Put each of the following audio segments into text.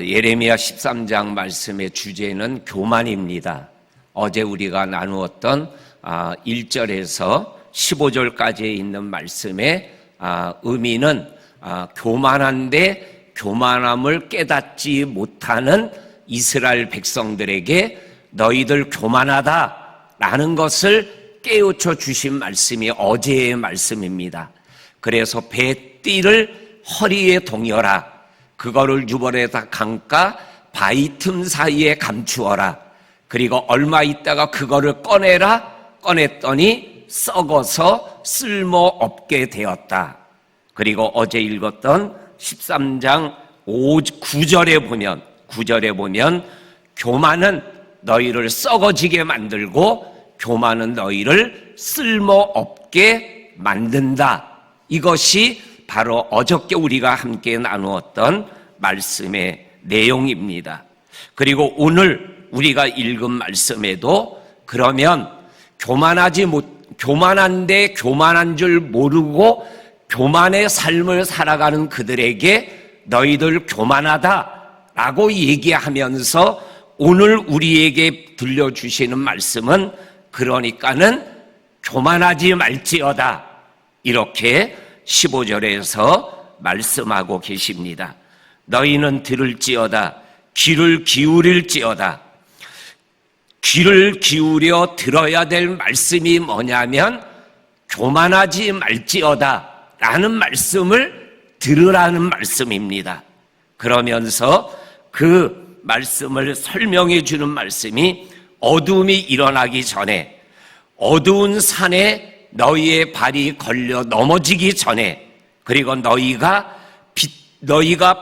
예레미야 13장 말씀의 주제는 교만입니다. 어제 우리가 나누었던 1절에서 15절까지 있는 말씀의 의미는 교만한데 교만함을 깨닫지 못하는 이스라엘 백성들에게 너희들 교만하다라는 것을 깨우쳐 주신 말씀이 어제의 말씀입니다. 그래서 배띠를 허리에 동여라, 그거를 유벌에다 감가 바위 틈 사이에 감추어라, 그리고 얼마 있다가 그거를 꺼냈더니 썩어서 쓸모없게 되었다. 그리고 어제 읽었던 13장 9절에 보면 교만은 너희를 썩어지게 만들고 교만은 너희를 쓸모없게 만든다. 이것이 바로 어저께 우리가 함께 나누었던 말씀의 내용입니다. 그리고 오늘 우리가 읽은 말씀에도 그러면 교만한데 교만한 줄 모르고 교만의 삶을 살아가는 그들에게 너희들 교만하다라고 얘기하면서 오늘 우리에게 들려주시는 말씀은 그러니까는 교만하지 말지어다, 이렇게 15절에서 말씀하고 계십니다. 너희는 들을지어다, 귀를 기울일지어다. 귀를 기울여 들어야 될 말씀이 뭐냐면 교만하지 말지어다 라는 말씀을 들으라는 말씀입니다. 그러면서 그 말씀을 설명해 주는 말씀이 어두움이 일어나기 전에, 어두운 산에 너희의 발이 걸려 넘어지기 전에, 그리고 너희가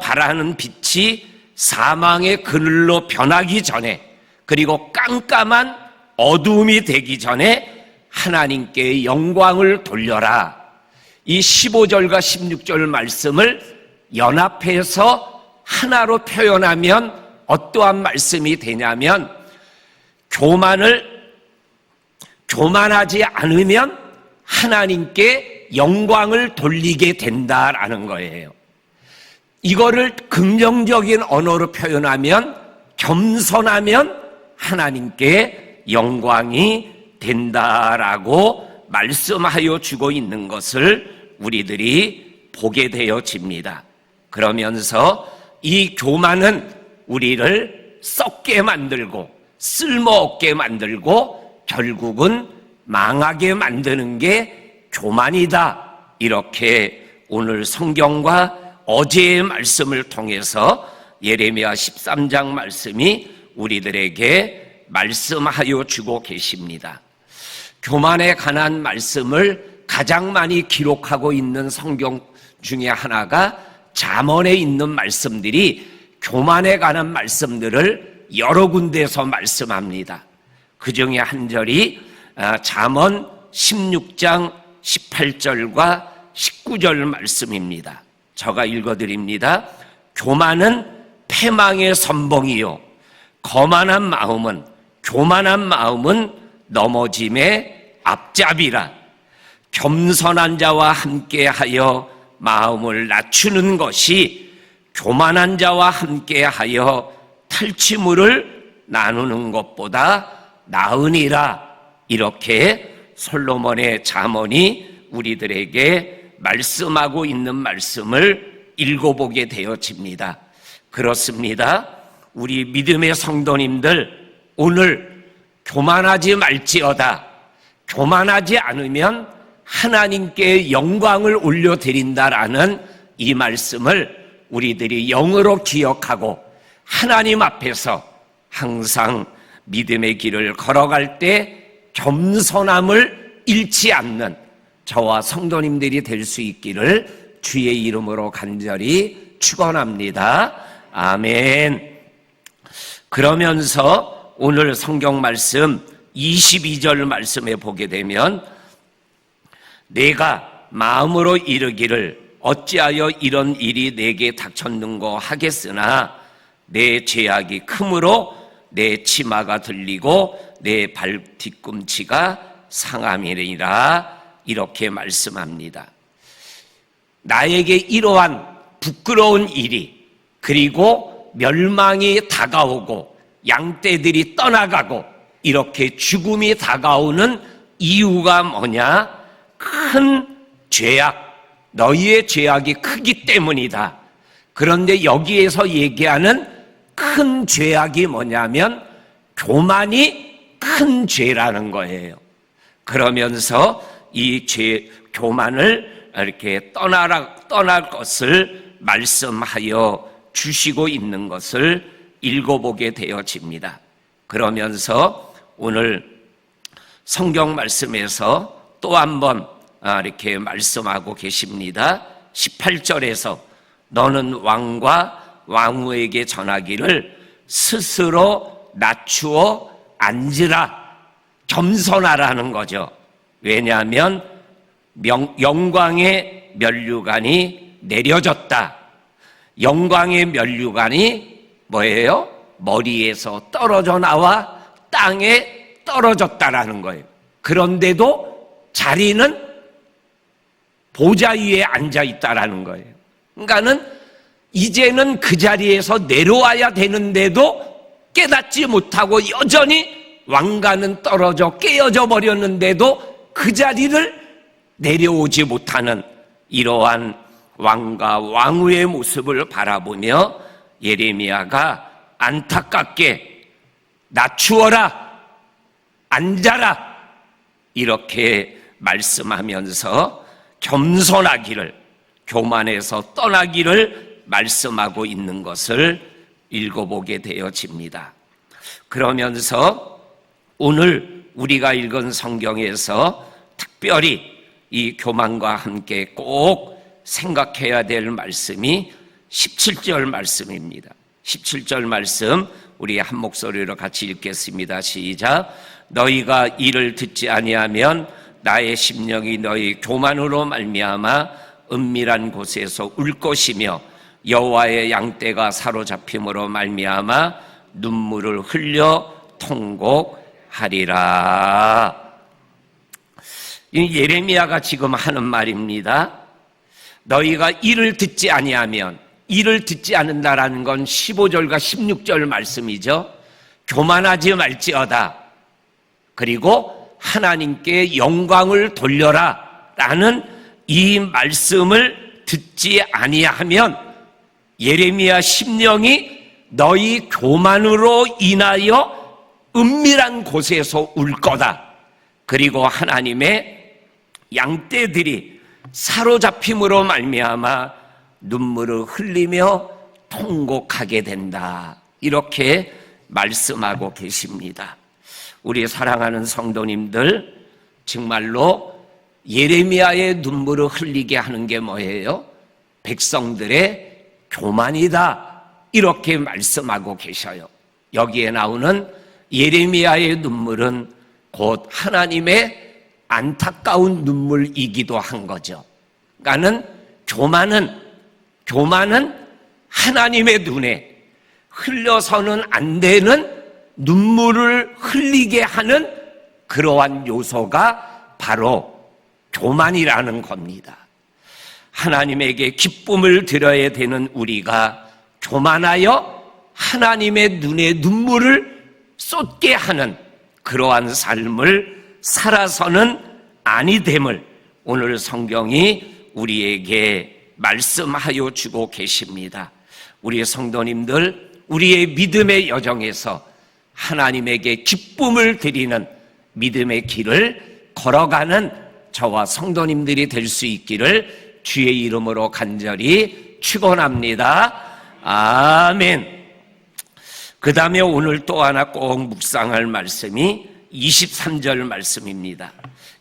바라는 빛이 사망의 그늘로 변하기 전에, 그리고 깜깜한 어두움이 되기 전에 하나님께 영광을 돌려라. 이 15절과 16절 말씀을 연합해서 하나로 표현하면 어떠한 말씀이 되냐면 교만하지 않으면 하나님께 영광을 돌리게 된다라는 거예요. 이거를 긍정적인 언어로 표현하면 겸손하면 하나님께 영광이 된다라고 말씀하여 주고 있는 것을 우리들이 보게 되어집니다. 그러면서 이 교만은 우리를 썩게 만들고 쓸모없게 만들고 결국은 망하게 만드는 게 교만이다, 이렇게 오늘 성경과 어제의 말씀을 통해서 예레미야 13장 말씀이 우리들에게 말씀하여 주고 계십니다. 교만에 관한 말씀을 가장 많이 기록하고 있는 성경 중에 하나가 잠언에 있는 말씀들이 교만에 관한 말씀들을 여러 군데에서 말씀합니다. 그 중에 한 절이 잠언 16장 18절과 19절 말씀입니다. 제가 읽어드립니다. 교만은 패망의 선봉이요, 교만한 마음은 넘어짐의 앞잡이라. 겸손한 자와 함께하여 마음을 낮추는 것이 교만한 자와 함께하여 탈취물을 나누는 것보다 나으니라. 이렇게 솔로몬의 잠언이 우리들에게 말씀하고 있는 말씀을 읽어보게 되어집니다. 그렇습니다. 우리 믿음의 성도님들, 오늘 교만하지 말지어다. 교만하지 않으면 하나님께 영광을 올려드린다라는 이 말씀을 우리들이 영으로 기억하고 하나님 앞에서 항상 믿음의 길을 걸어갈 때 겸손함을 잃지 않는 저와 성도님들이 될 수 있기를 주의 이름으로 간절히 축원합니다. 아멘. 그러면서 오늘 성경 말씀 22절 말씀에 보게 되면 내가 마음으로 이르기를 어찌하여 이런 일이 내게 닥쳤는고 하겠으나 내 죄악이 크므로 내 치마가 들리고 내 발 뒤꿈치가 상함이니라. 이렇게 말씀합니다. 나에게 이러한 부끄러운 일이, 그리고 멸망이 다가오고 양떼들이 떠나가고 이렇게 죽음이 다가오는 이유가 뭐냐? 큰 죄악, 너희의 죄악이 크기 때문이다. 그런데 여기에서 얘기하는 큰 죄악이 뭐냐면 교만이 큰 죄라는 거예요. 그러면서 이 교만을 이렇게 떠날 것을 말씀하여 주시고 있는 것을 읽어보게 되어집니다. 그러면서 오늘 성경 말씀에서 또 한 번 이렇게 말씀하고 계십니다. 18절에서 너는 왕과 왕후에게 전하기를 스스로 낮추어 앉으라, 겸손하라는 거죠. 왜냐하면 영광의 면류관이 내려졌다. 영광의 면류관이 뭐예요? 머리에서 떨어져 나와 땅에 떨어졌다라는 거예요. 그런데도 자리는 보좌 위에 앉아 있다라는 거예요. 그러니까는 이제는 그 자리에서 내려와야 되는데도 깨닫지 못하고 여전히 왕관은 떨어져 깨어져 버렸는데도 그 자리를 내려오지 못하는 이러한 왕과 왕후의 모습을 바라보며 예레미야가 안타깝게 낮추어라, 앉아라 이렇게 말씀하면서 겸손하기를, 교만에서 떠나기를 말씀하고 있는 것을 읽어보게 되어집니다. 그러면서 오늘 우리가 읽은 성경에서 특별히 이 교만과 함께 꼭 생각해야 될 말씀이 17절 말씀입니다. 17절 말씀 우리 한 목소리로 같이 읽겠습니다. 시작. 너희가 이를 듣지 아니하면 나의 심령이 너희 교만으로 말미암아 은밀한 곳에서 울 것이며 여호와의 양떼가 사로잡힘으로 말미암아 눈물을 흘려 통곡하리라. 이 예레미야가 지금 하는 말입니다. 너희가 이를 듣지 아니하면, 이를 듣지 않는다라는 건 15절과 16절 말씀이죠. 교만하지 말지어다. 그리고 하나님께 영광을 돌려라 라는 이 말씀을 듣지 아니하면 예레미야 심령이 너희 교만으로 인하여 은밀한 곳에서 울 거다. 그리고 하나님의 양떼들이 사로잡힘으로 말미암아 눈물을 흘리며 통곡하게 된다. 이렇게 말씀하고 계십니다. 우리 사랑하는 성도님들, 정말로 예레미야의 눈물을 흘리게 하는 게 뭐예요? 백성들의 교만이다. 이렇게 말씀하고 계셔요. 여기에 나오는 예레미야의 눈물은 곧 하나님의 안타까운 눈물이기도 한 거죠. 그러니까는 교만은 하나님의 눈에 흘려서는 안 되는 눈물을 흘리게 하는 그러한 요소가 바로 교만이라는 겁니다. 하나님에게 기쁨을 드려야 되는 우리가 교만하여 하나님의 눈에 눈물을 쏟게 하는 그러한 삶을 살아서는 아니됨을 오늘 성경이 우리에게 말씀하여 주고 계십니다. 우리 성도님들, 우리의 믿음의 여정에서 하나님에게 기쁨을 드리는 믿음의 길을 걸어가는 저와 성도님들이 될 수 있기를 주의 이름으로 간절히 축원합니다. 아멘. 그 다음에 오늘 또 하나 꼭 묵상할 말씀이 23절 말씀입니다.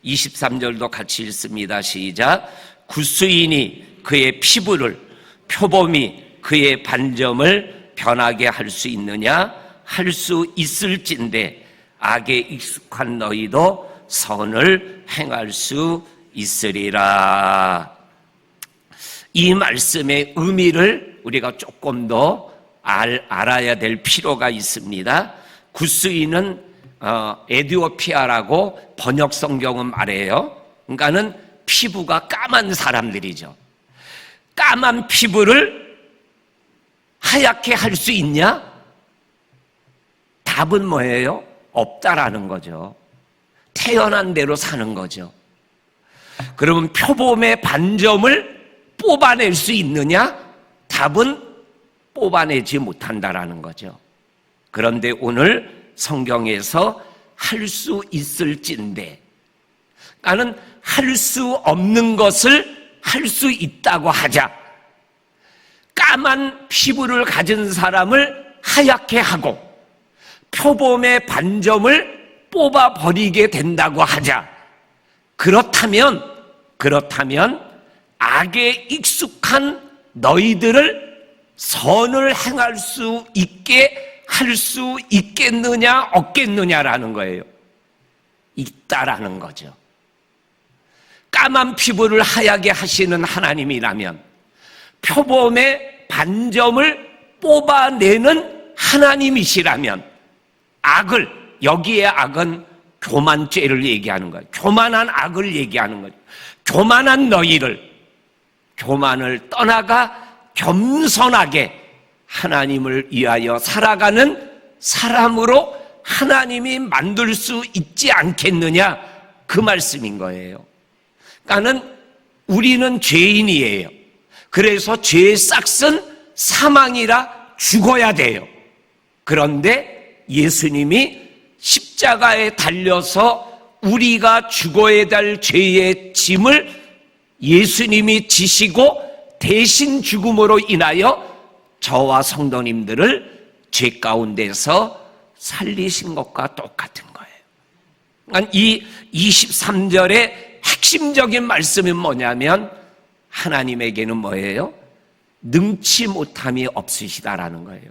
23절도 같이 읽습니다. 시작. 구스인이 그의 피부를, 표범이 그의 반점을 변하게 할 수 있느냐? 할 수 있을진데 악에 익숙한 너희도 선을 행할 수 있으리라. 이 말씀의 의미를 우리가 조금 더 알아야 될 필요가 있습니다. 구스인은 에디오피아라고 번역 성경은 말해요. 그러니까는 피부가 까만 사람들이죠. 까만 피부를 하얗게 할 수 있냐? 답은 뭐예요? 없다라는 거죠. 태어난 대로 사는 거죠. 그러면 표범의 반점을 뽑아낼 수 있느냐? 답은 뽑아내지 못한다라는 거죠. 그런데 오늘 성경에서 할 수 있을진데, 나는 할 수 없는 것을 할 수 있다고 하자. 까만 피부를 가진 사람을 하얗게 하고 표범의 반점을 뽑아버리게 된다고 하자. 그렇다면 악에 익숙한 너희들을 선을 행할 수 있게 할 수 있겠느냐 없겠느냐라는 거예요. 있다라는 거죠. 까만 피부를 하얗게 하시는 하나님이라면, 표범의 반점을 뽑아내는 하나님이시라면, 여기에 악은 교만죄를 얘기하는 거예요. 교만한 악을 얘기하는 거죠. 교만한 너희를, 교만을 떠나가 겸손하게 하나님을 위하여 살아가는 사람으로 하나님이 만들 수 있지 않겠느냐, 그 말씀인 거예요. 그러니까 우리는 죄인이에요. 그래서 죄의 싹은 사망이라 죽어야 돼요. 그런데 예수님이 십자가에 달려서 우리가 죽어야 될 죄의 짐을 예수님이 지시고 대신 죽음으로 인하여 저와 성도님들을 죄 가운데서 살리신 것과 똑같은 거예요. 그러니까 이 23절의 핵심적인 말씀은 뭐냐면, 하나님에게는 뭐예요? 능치 못함이 없으시다라는 거예요.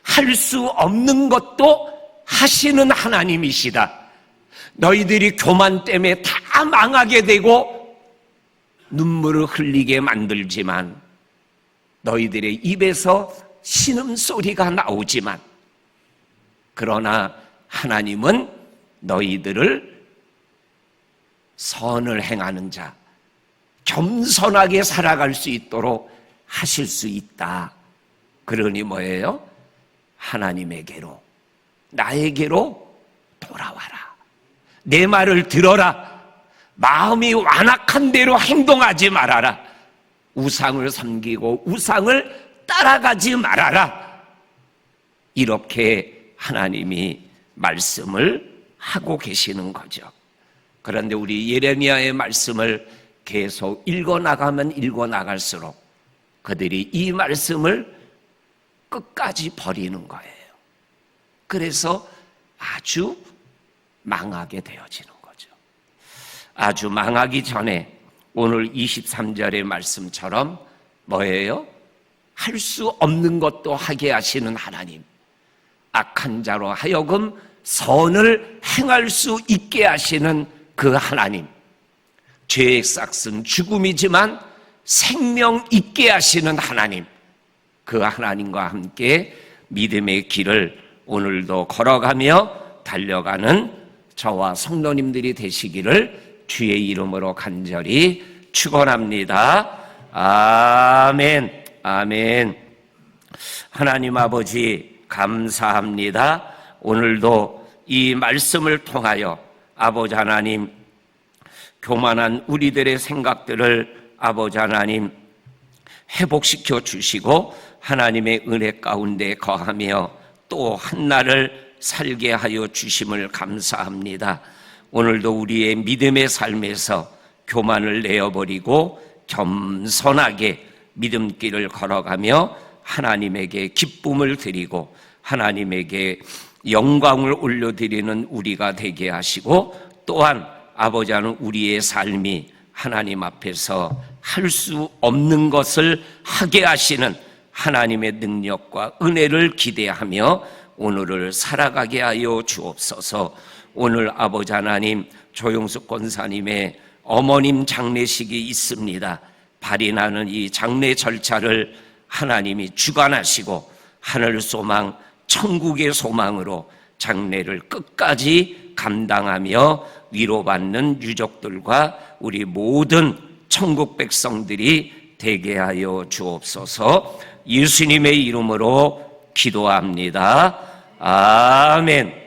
할 수 없는 것도 하시는 하나님이시다. 너희들이 교만 때문에 다 망하게 되고 눈물을 흘리게 만들지만, 너희들의 입에서 신음소리가 나오지만, 그러나 하나님은 너희들을 선을 행하는 자, 겸손하게 살아갈 수 있도록 하실 수 있다. 그러니 뭐예요? 하나님에게로, 나에게로 돌아와라. 내 말을 들어라. 마음이 완악한 대로 행동하지 말아라. 우상을 섬기고 우상을 따라가지 말아라. 이렇게 하나님이 말씀을 하고 계시는 거죠. 그런데 우리 예레미야의 말씀을 계속 읽어나가면 읽어나갈수록 그들이 이 말씀을 끝까지 버리는 거예요. 그래서 아주 망하게 되어지는 거죠. 아주 망하기 전에 오늘 23절의 말씀처럼 뭐예요? 할 수 없는 것도 하게 하시는 하나님, 악한 자로 하여금 선을 행할 수 있게 하시는 그 하나님, 죄의 싹은 죽음이지만 생명 있게 하시는 하나님, 그 하나님과 함께 믿음의 길을 오늘도 걸어가며 달려가는 저와 성도님들이 되시기를 주의 이름으로 간절히 축원합니다. 아멘. 아멘. 하나님 아버지 감사합니다. 오늘도 이 말씀을 통하여 아버지 하나님, 교만한 우리들의 생각들을 아버지 하나님 회복시켜 주시고 하나님의 은혜 가운데 거하며 또 한날을 살게 하여 주심을 감사합니다. 오늘도 우리의 믿음의 삶에서 교만을 내어버리고 겸손하게 믿음길을 걸어가며 하나님에게 기쁨을 드리고 하나님에게 영광을 올려드리는 우리가 되게 하시고, 또한 아버지 하나님 우리의 삶이 하나님 앞에서 할 수 없는 것을 하게 하시는 하나님의 능력과 은혜를 기대하며 오늘을 살아가게 하여 주옵소서. 오늘 아버지 하나님 조용숙 권사님의 어머님 장례식이 있습니다. 발이 나는 이 장례 절차를 하나님이 주관하시고 하늘 소망, 천국의 소망으로 장례를 끝까지 감당하며 위로받는 유족들과 우리 모든 천국 백성들이 되게 하여 주옵소서. 예수님의 이름으로 기도합니다. 아멘.